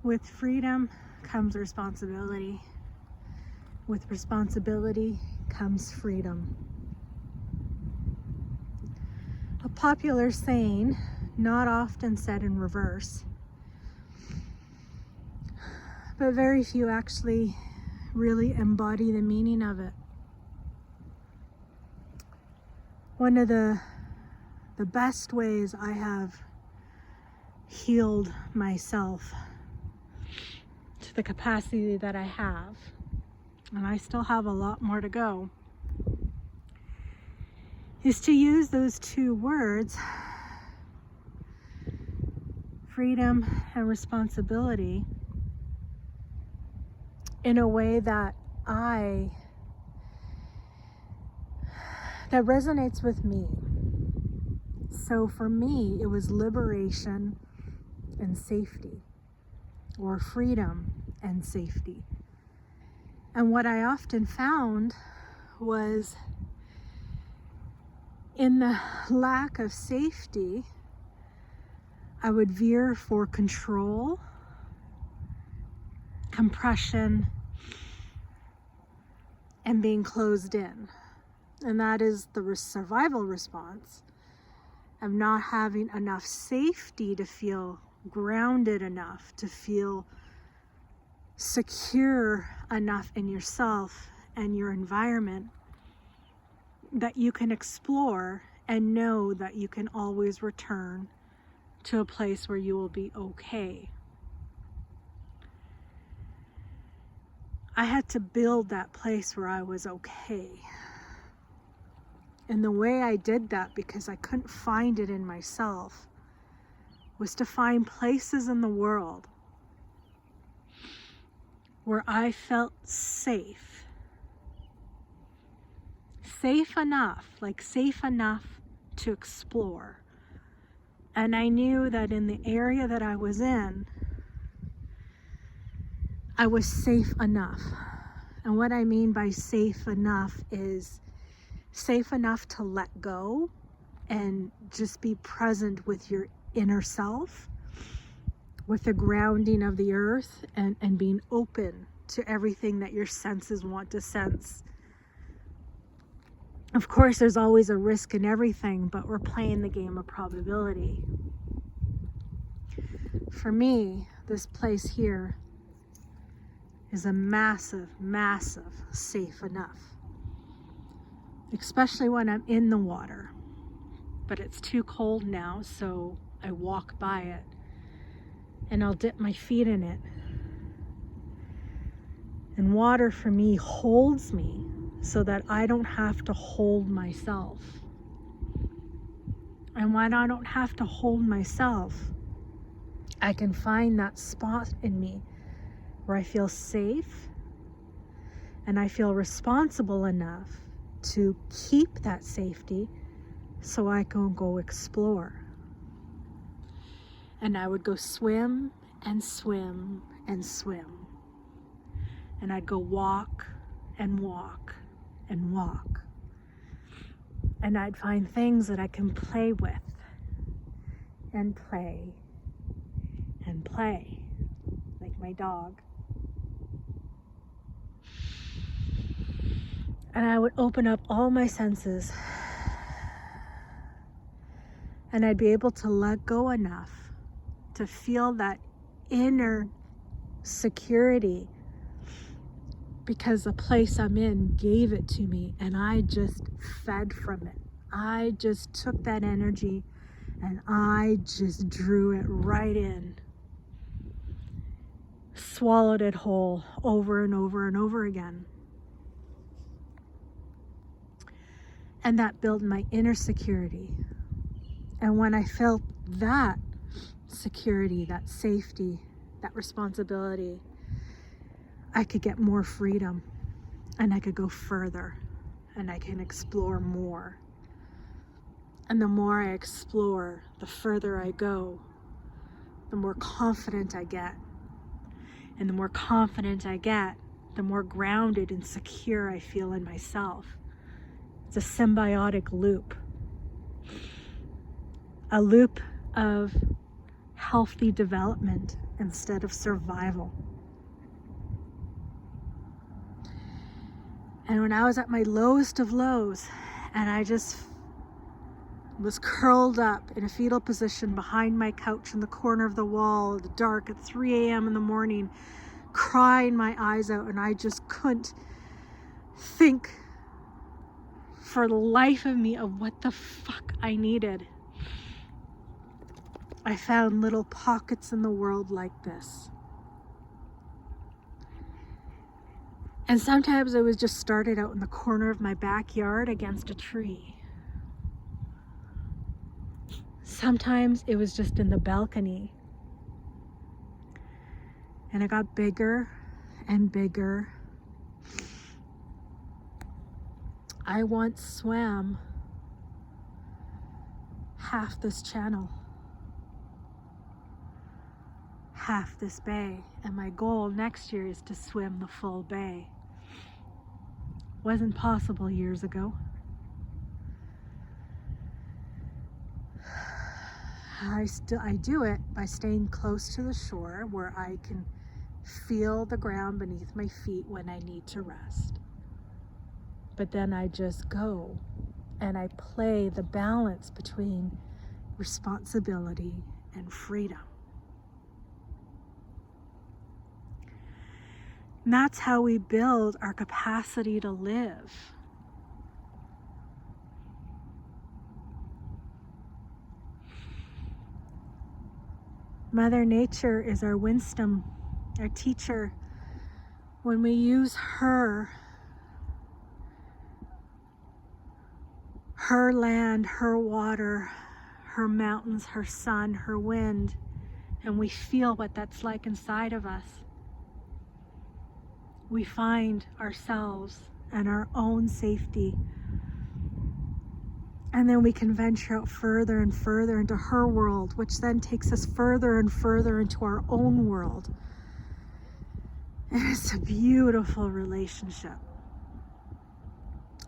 With freedom comes responsibility. With responsibility comes freedom. A popular saying, not often said in reverse, but very few actually really embody the meaning of it. One of the best ways I have healed myself to the capacity that I have, and I still have a lot more to go, is to use those two words, freedom and responsibility, in a way that resonates with me. So for me, it was liberation and safety, or freedom and safety. And what I often found was, in the lack of safety, I would veer for control, compression, and being closed in. And that is the survival response of not having enough safety to feel grounded enough, to feel secure enough in yourself and your environment that you can explore and know that you can always return to a place where you will be okay. I had to build that place where I was okay. And the way I did that, because I couldn't find it in myself, was to find places in the world where I felt safe. Safe enough to explore. And I knew that in the area that I was in, I was safe enough. And what I mean by safe enough is safe enough to let go and just be present with your inner self, with the grounding of the earth, and being open to everything that your senses want to sense. Of course, there's always a risk in everything, but we're playing the game of probability. For me, this place here is a massive, massive safe enough. Especially when I'm in the water. But it's too cold now, so I walk by it and I'll dip my feet in it. And water for me holds me so that I don't have to hold myself. And when I don't have to hold myself, I can find that spot in me where I feel safe and I feel responsible enough to keep that safety so I can go explore. And I would go swim and swim and swim. And I'd go walk and walk and walk. And I'd find things that I can play with and play and play, like my dog. And I would open up all my senses, and I'd be able to let go enough to feel that inner security, because the place I'm in gave it to me, and I just fed from it. I just took that energy and I just drew it right in, swallowed it whole over and over and over again. And that built my inner security. And when I felt that security, that safety, that responsibility, I could get more freedom, and I could go further, and I can explore more. And the more I explore, the further I go, the more confident I get. And the more confident I get, the more grounded and secure I feel in myself. It's a symbiotic loop. A loop of healthy development instead of survival. And when I was at my lowest of lows, and I just was curled up in a fetal position behind my couch in the corner of the wall in the dark at 3 a.m. in the morning, crying my eyes out, and I just couldn't think for the life of me of what the fuck I needed. I found little pockets in the world like this. And sometimes it was just started out in the corner of my backyard against a tree. Sometimes it was just in the balcony. And it got bigger and bigger. I once swam half this channel, half this bay, and my goal next year is to swim the full bay. Wasn't possible years ago. I do it by staying close to the shore where I can feel the ground beneath my feet when I need to rest. But then I just go and I play the balance between responsibility and freedom. And that's how we build our capacity to live. Mother Nature is our wisdom, our teacher. When we use her land, her water, her mountains, her sun, her wind, and we feel what that's like inside of us, we find ourselves and our own safety. And then we can venture out further and further into her world, which then takes us further and further into our own world. And it's a beautiful relationship.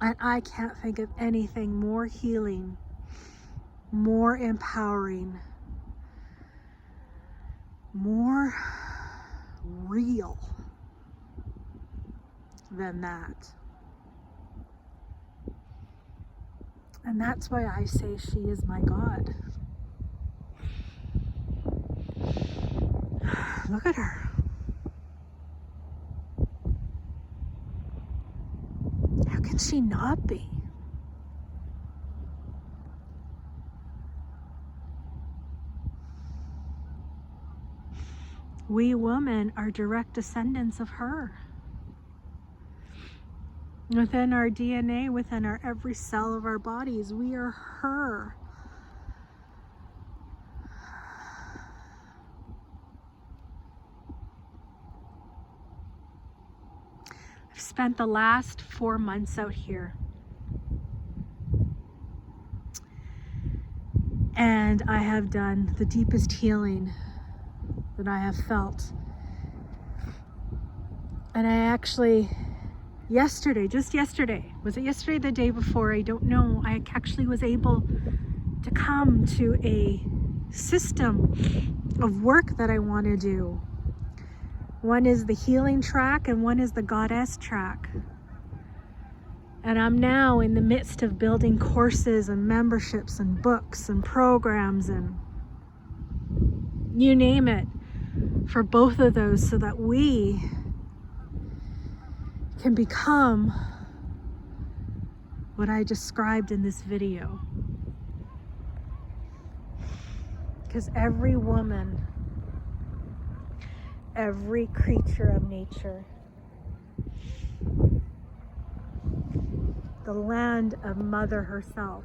And I can't think of anything more healing, more empowering, more real than that. And that's why I say she is my God. Look at her. How can she not be? We women are direct descendants of her. Within our DNA, within our every cell of our bodies, we are her. I've spent the last 4 months out here. And I have done the deepest healing that I have felt. And I actually, just yesterday, was it yesterday, the day before? I don't know. I actually was able to come to a system of work that I want to do. One is the healing track and one is the goddess track. And I'm now in the midst of building courses and memberships and books and programs and you name it for both of those so that we can become what I described in this video. Because every woman, every creature of nature, the land of Mother herself,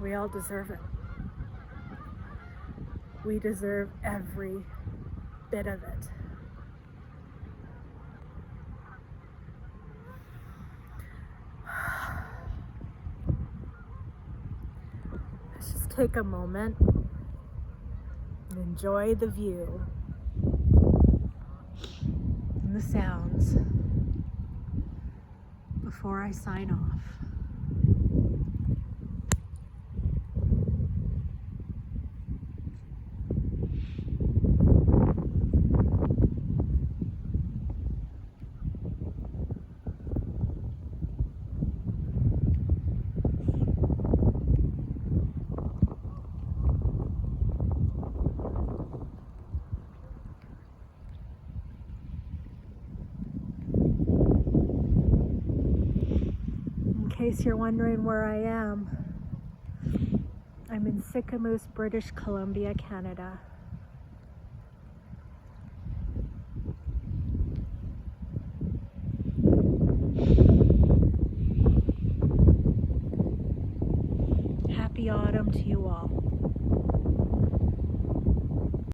we all deserve it. We deserve every bit of it. Let's just take a moment and enjoy the view and the sounds before I sign off. case you're wondering where I am, I'm in Sicamous, British Columbia, Canada. Happy autumn to you all.